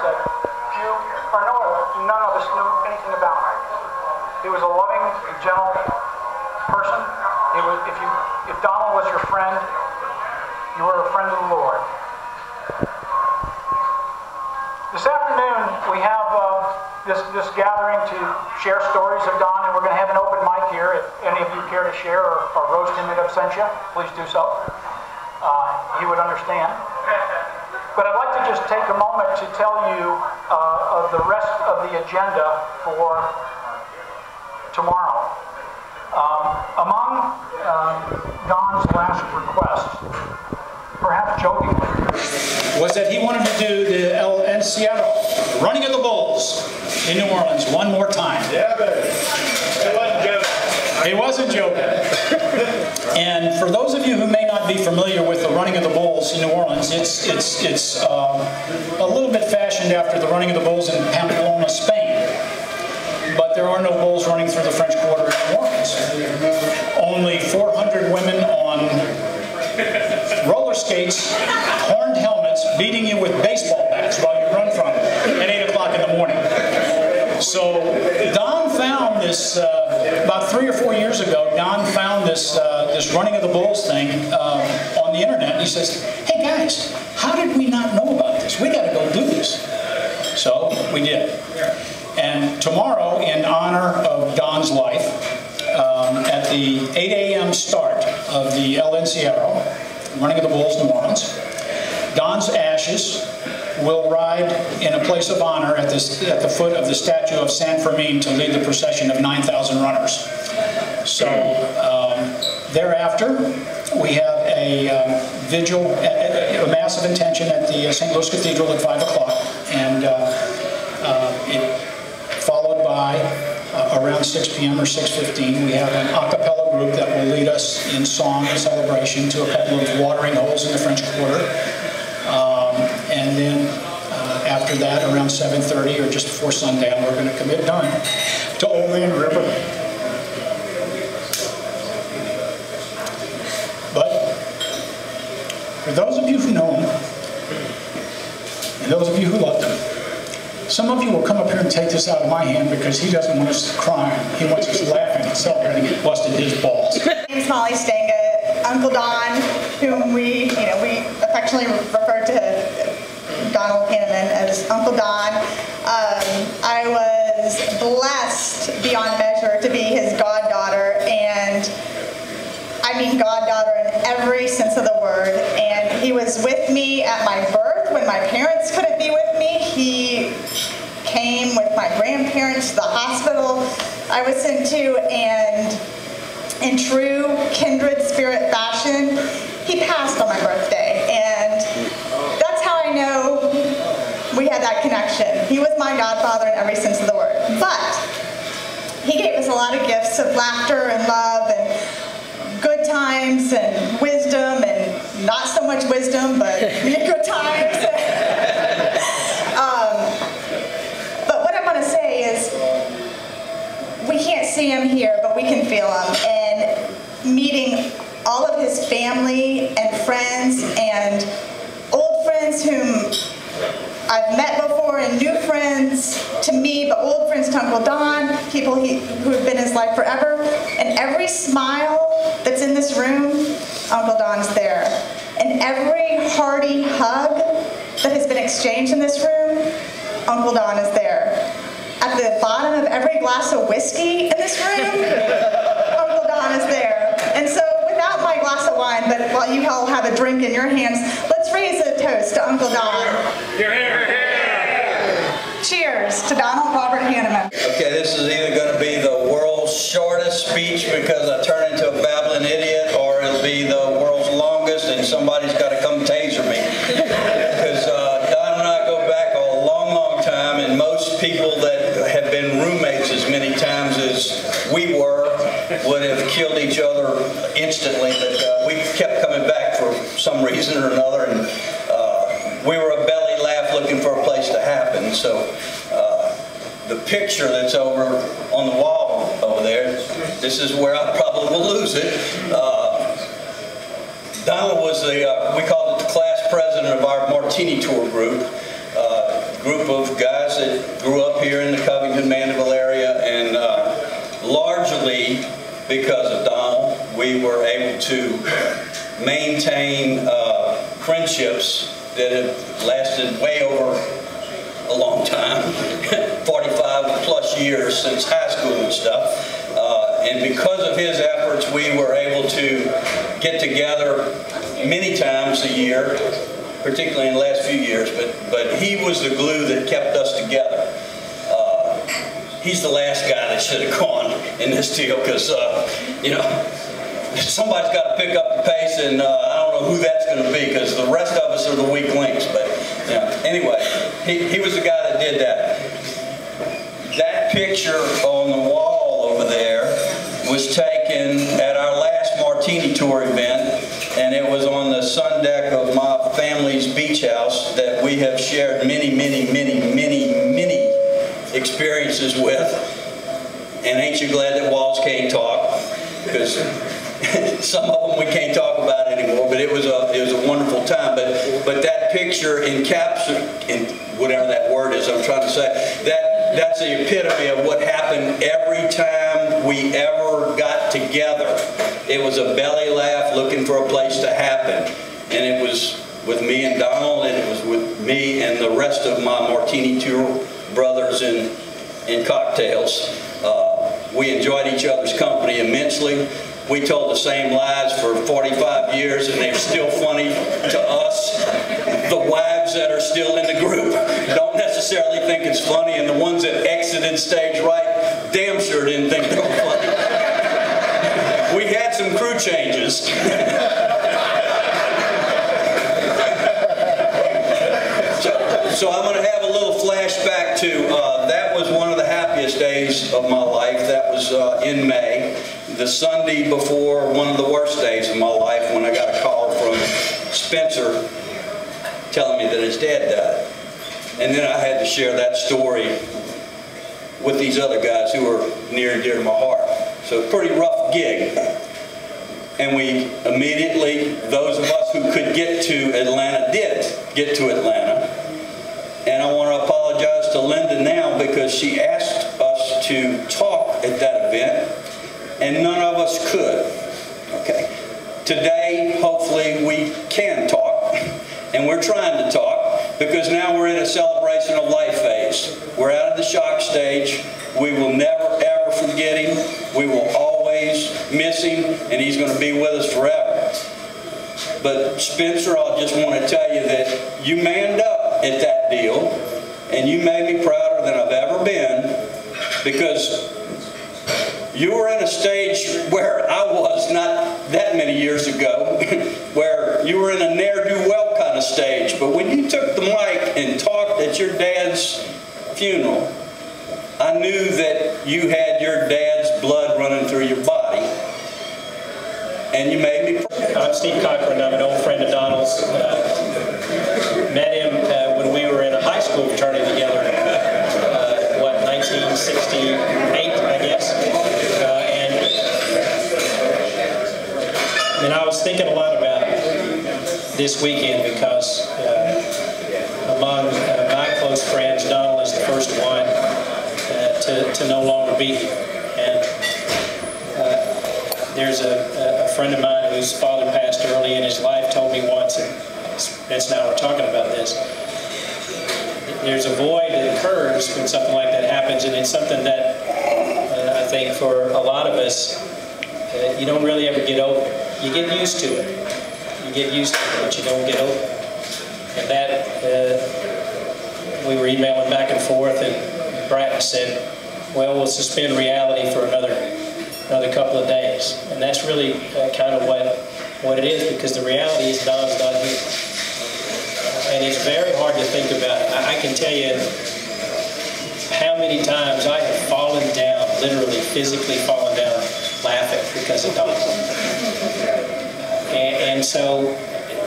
that few or none of us knew anything about. He was a loving, gentle person. If Donald was your friend, you were a friend of the Lord. This afternoon, we have this gathering to share stories of Don, and we're going to have an open mic here. If any of you care to share or roast him in absentia, please do so. He would understand. But I'd like to just take a moment to tell you of the rest of the agenda for tomorrow. Among Don's last requests, perhaps jokingly, was that he wanted to do the LNCRO, Running of the Bulls, in New Orleans one more time. Yeah, baby. It wasn't joking. It wasn't joking. And for those of you who may not be familiar with the Running of the Bulls in New Orleans, it's a little bit fashioned after the Running of the Bulls in Pamplona, Spain. But there are no bulls running through the French Quarter in New Orleans. Only 400 women on roller skates, horned helmets, beating you with baseball bats while you run from at 8 o'clock in the morning. So Don found this, about 3 or 4 years ago, Don found this Running of the Bulls thing on the internet, and he says, hey guys, how did we not know about this? We got to go do this. So we did. And tomorrow, in honor of Don's life, at the 8 a.m. start of the LNCRO, Running of the Bulls, New Orleans, Don's ashes will ride in a place of honor at the foot of the statue of San Fermin to lead the procession of 9,000 runners. So thereafter, we have a vigil, a mass of intention at the St. Louis Cathedral at 5 o'clock, and it followed by around 6 p.m. or 6:15, we have an a cappella group that will lead us in song and celebration to a couple of watering holes in the French Quarter. And then after that, around 7:30 or just before sundown, we're going to commit Don to Olean River. But for those of you who know him, and those of you who loved him, some of you will come up here and take this out of my hand because he doesn't want us crying. He wants us laughing and celebrating and busting his balls. My name is Molly Stenga, Uncle Don, whom we affectionately refer to Donald Hanneman as Uncle Don. I was blessed beyond measure to be his goddaughter, and I mean goddaughter in every sense of the word. And he was with me at my birth when my parents couldn't be with me. He came with my grandparents to the hospital I was sent to, and in true kindred spirit fashion, he passed on my birthday. And that's how I know we had that connection. He was my godfather in every sense of the word. But he gave us a lot of gifts of laughter and love and good times and wisdom, and not so much wisdom, but good times. But what I want to say is, we can't see him here, but we can feel him. And meeting all of his family and friends and old friends whom I've met before, and new friends to me, but old friends to Uncle Don, people who have been in his life forever. And every smile that's in this room, Uncle Don's there. And every hearty hug that has been exchanged in this room, Uncle Don is there. At the bottom of every glass of whiskey in this room, Uncle Don is there. And so, without my glass of wine, but while you all have a drink in your hands, let's raise a toast to Uncle Don. You're here. Cheers to Donald Robert Hanneman. Okay, this is either going to be the world's shortest speech because I turn into a babbling idiot, or it'll be the world's longest and somebody's got to come taser me. Because Don and I go back a long, long time, and most people that have been roommates as many times as we were would have killed each other instantly, but we kept coming back for some reason or another, and we were a belly laugh looking for a place to happen. So the picture that's over on the wall over there, this is where I probably will lose it. Donald was we called it the class president of our Martini Tour group, group guys that grew up here in the Covington, Mandeville area, and largely because of Donald, we were able to maintain friendships that have lasted way over a long time, 45 plus years since high school and stuff. And because of his efforts, we were able to get together many times a year, particularly in the last few years, but he was the glue that kept us together. He's the last guy that should have gone in this deal because, you know, somebody's got to pick up the pace, and I don't know who that's going to be because the rest of us are the weak links. But you know, anyway, he was the guy that did that. That picture on the wall over there was taken at our last Martini Tour event, and it was on the sun deck of my family's beach house that we have shared many experiences with. And ain't you glad that walls can't talk? Because some of them we can't talk about anymore. But it was a wonderful time. But that picture encapsulates, whatever that word is I'm trying to say, that's the epitome of what happened every time we ever got together. It was a belly laugh looking for a place to happen. And it was with me and Donald, and it was with me and the rest of my Martini Tour brothers in cocktails. We enjoyed each other's company immensely. We told the same lies for 45 years, and they're still funny to us. The wives that are still in the group don't necessarily think it's funny, and the ones that exited stage right damn sure didn't think they were funny. We had some crew changes. So I'm going to have a little flashback to, that was one of the happiest days of my life. That was in May, the Sunday before one of the worst days of my life when I got a call from Spencer telling me that his dad died. And then I had to share that story with these other guys who were near and dear to my heart. So a pretty rough gig. And we immediately, those of us who could get to Atlanta did get to Atlanta. And I want to apologize to Linda now because she asked us to talk at that event, and none of us could. Okay. Today, hopefully, we can talk, and we're trying to talk because now we're in a celebration of life phase. We're out of the shock stage. We will never, ever forget him. We will always miss him, and he's going to be with us forever. But Spencer, I just want to tell you that you manned up at that deal, and you made me prouder than I've ever been because you were in a stage where I was not that many years ago, where you were in a ne'er-do-well kind of stage. But when you took the mic and talked at your dad's funeral, I knew that you had your dad's blood running through your body, and you made me proud. I'm Steve Cochran. I'm an old friend of Donald's. Met him when we were in a high school fraternity together, 1968, I guess. And I was thinking a lot about this weekend because among my close friends, Donald is the first one to no longer be here. And there's a friend of mine whose father passed early in his life told me once, and that's now we're talking about this, there's a void that occurs when something like that happens, and it's something that I think for a lot of us, you don't really ever get over. You get used to it. You get used to it, but you don't get over it. And that, we were emailing back and forth, and Bratton said, well, we'll suspend reality for another couple of days. And that's really kind of what it is, because the reality is Don's not here. And it's very hard to think about. I can tell you how many times I have fallen down, literally, physically fallen down, laughing because of Don. And so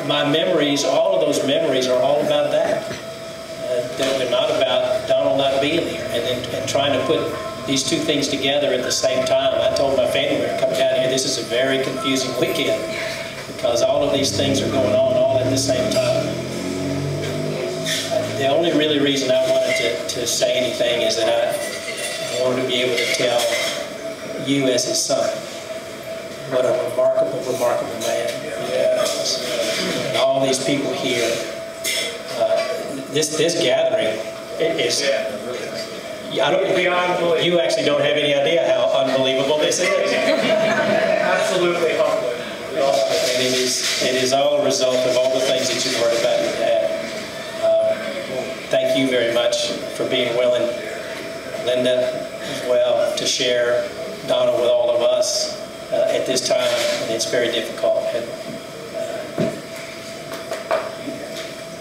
my memories, all of those memories are all about that. They're not about Donald not being here and trying to put these two things together at the same time. I told my family when I come down here, this is a very confusing weekend because all of these things are going on all at the same time. The only really reason I wanted to to say anything is that I wanted to be able to tell you as his son what a remarkable, remarkable man he was. And all these people here, this gathering is, you actually don't have any idea how unbelievable this is. Absolutely humbling. And it is all a result of all the things that you've heard about your dad. Thank you very much for being willing, Linda, as well, to share Donald with all of us at this time. And it's very difficult. And,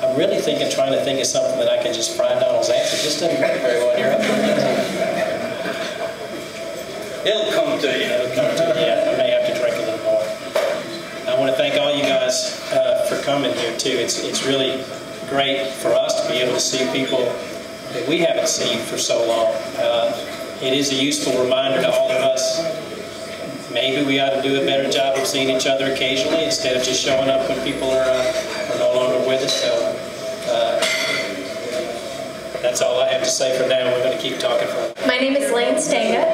I'm really trying to think of something that I can just fry Donald's answer. It just doesn't work very well here. It'll come to you. It'll come to you. Yeah, I may have to drink a little more. I want to thank all you guys for coming here too. It's really great for us to be able to see people that we haven't seen for so long. It is a useful reminder to all of us. Maybe we ought to do a better job of seeing each other occasionally instead of just showing up when people are no longer with us. So that's all I have to say for now. We're going to keep talking for. My name is Lane Stanga,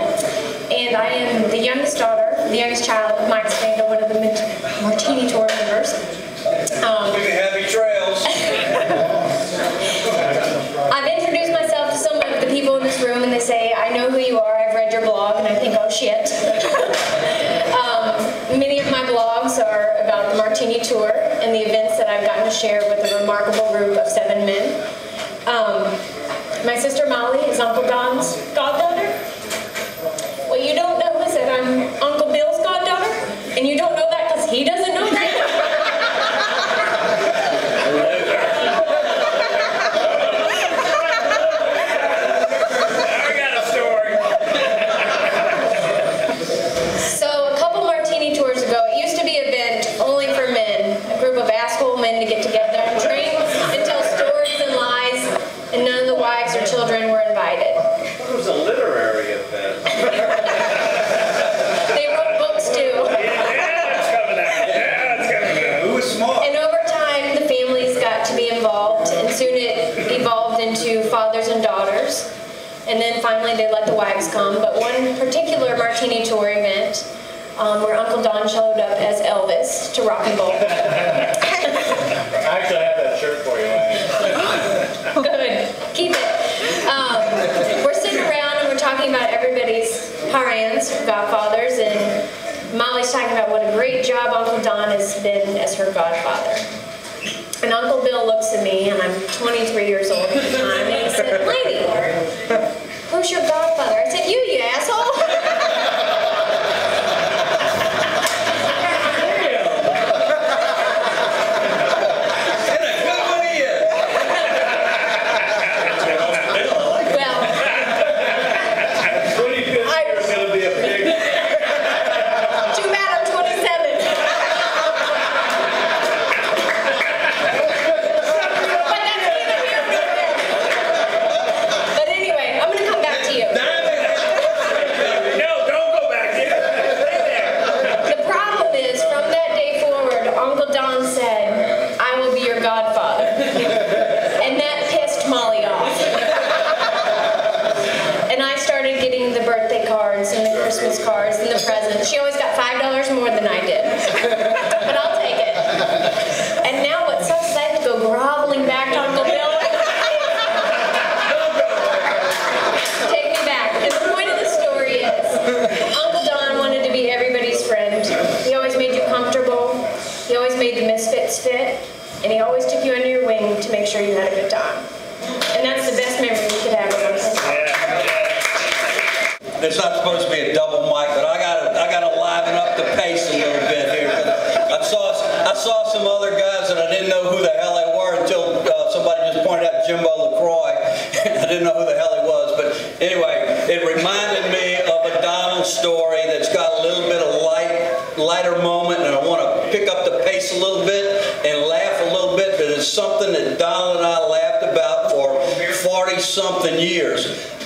and I am the youngest daughter, the youngest child of Mike Stanga, one of the Martini Tour members. Happy trails. I've introduced myself to some of the people in this room, and they say, I know who you are, I've read your blog, and I think, oh shit. Many of my blogs are about the Martini Tour and the events that I've gotten to share with a remarkable group of 7 men. My sister Molly is Uncle Don's goddaughter. What you don't know is that I'm Uncle Bill's goddaughter, and you don't know that because he doesn't know that. To get together and drink and tell stories and lies, and none of the wives or children were invited. It was a literary event. They wrote books too. Yeah, it's coming out. Yeah, it's coming out. Who was smart? And over time, the families got to be involved, and soon it evolved into fathers and daughters. And then finally, they let the wives come. But one particular Martini Tour event, where Uncle Don showed up as Elvis to rock and roll. I actually have that shirt for you. Good. Keep it. We're sitting around and we're talking about everybody's parents, godfathers, and Molly's talking about what a great job Uncle Don has been as her godfather. And Uncle Bill looks at me, and I'm 23 years old at the time, and he said, lady, who's your godfather? I said, you asshole. She always got $5 more than I did, but I'll take it. And now what sucks is I have to go groveling back to Uncle Bill. Take me back. And the point of the story is, Uncle Don wanted to be everybody's friend. He always made you comfortable. He always made the misfits fit, and he always took you under your wing to make sure you had a good time. And that's the best memory we could have of Uncle Don. It's not supposed to be a double mic, but I gotta liven up the pace a little bit here. I saw some other guys that I didn't know who the hell they were until somebody just pointed out Jimbo LaCroix. I didn't know who the hell he was, but anyway, it reminded me of a Donald story that's got a little bit of lighter moment, and I want to pick up the pace a little bit and laugh a little bit, but it's something that Donald and I laughed about for 40-something years.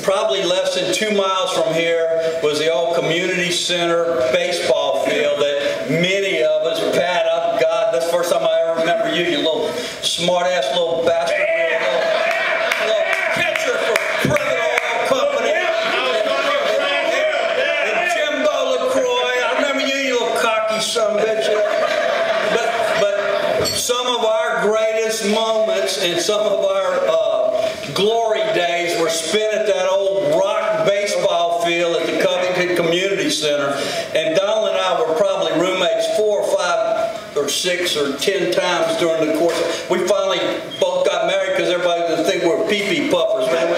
Probably less than 2 miles from here was the old community center baseball field that many of us, Pat, oh God, that's the first time I ever remember you, you little smart-ass little bastard. Little glory days were spent at that old rock baseball field at the Covington Community Center. And Donald and I were probably roommates 4 or 5 or 6 or 10 times during the course. We finally both got married because everybody would think we were pee-pee puffers, man.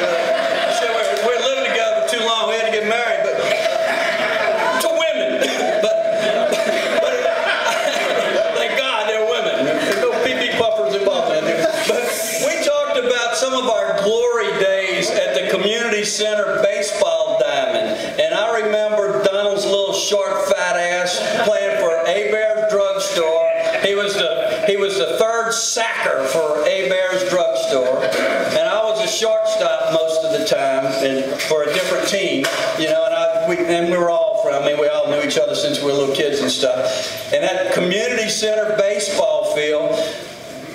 We're living together too long. We had to get married, but to women. But thank God they're women. There's no pee-pee puffers involved, man. But we talked about some of our glory days at the Community Center baseball diamond. And I remember Donald's little short fat ass playing for Hebert's drugstore. He was the third sacker for Hebert's drugstore, and I was a shortstop most of the time, and for a different team, you know. And we were all from. I mean, we all knew each other since we were little kids and stuff. And that Community Center baseball field,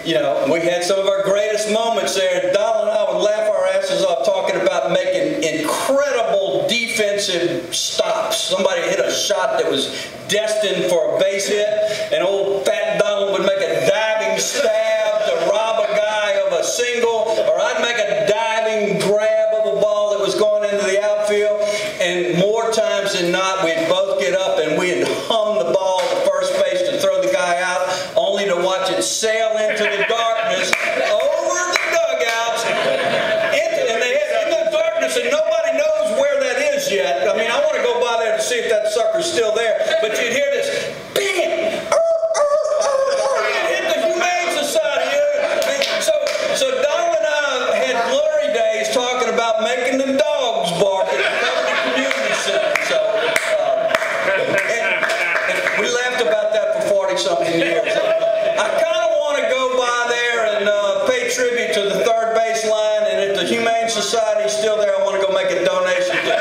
you know, we had some of our greatest moments there. Donald and I would laugh our asses off talking about making incredible defensive stops. Somebody hit a shot that was destined for a base hit, and old fat Donald would make a diving stab to rob a guy of a single, or I'd make a diving grab of a ball that was going into the outfield, and more times than not, we'd both get up and we'd hum the ball to first base to throw the guy out, only to watch it sail into the darkness over the dugouts, and they hit in the darkness, and nobody knows where that is yet. I mean, I want to go by there to see if that sucker's still there, but you'd hear this bang, hit the Humane Society. So Donald and I had glory days talking about making the dogs bark at the community center. So and we laughed about that for 40-something years. I kind of want to go by there and pay tribute to the third base line, and if the Humane Society is still there, I want to go make a donation to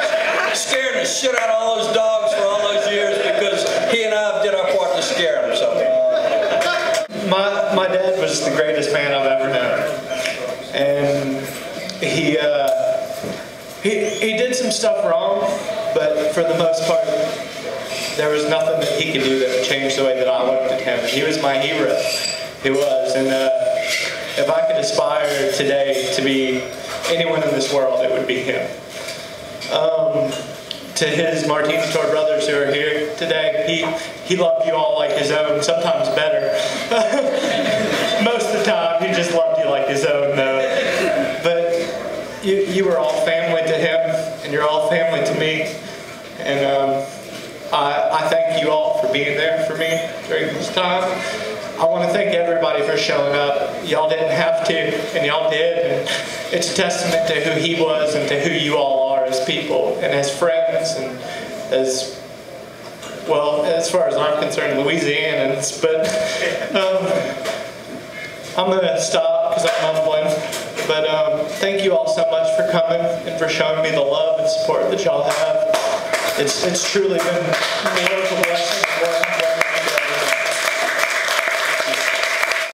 scaring the shit out of all those dogs for all those years, because he and I did our part to scare them. So my dad was the greatest man I've ever known, and he did some stuff wrong, but for the most part, there was nothing that he could do that would change the way that I looked at him. And he was my hero. He was. And if I could aspire today to be anyone in this world, it would be him. To his Martinez Tour brothers who are here today, he loved you all like his own, sometimes better. Most of the time, he just loved you like his own, though. But you were all family to him, and you're all family to me. And I thank you all for being there for me during this time. I want to thank everybody for showing up. Y'all didn't have to, and y'all did. And it's a testament to who he was and to who you all are as people and as friends and as, well, as far as I'm concerned, Louisianans. But I'm going to stop because I'm mumbling. But thank you all so much for coming and for showing me the love and support that y'all have. It's truly been more of a blessing than what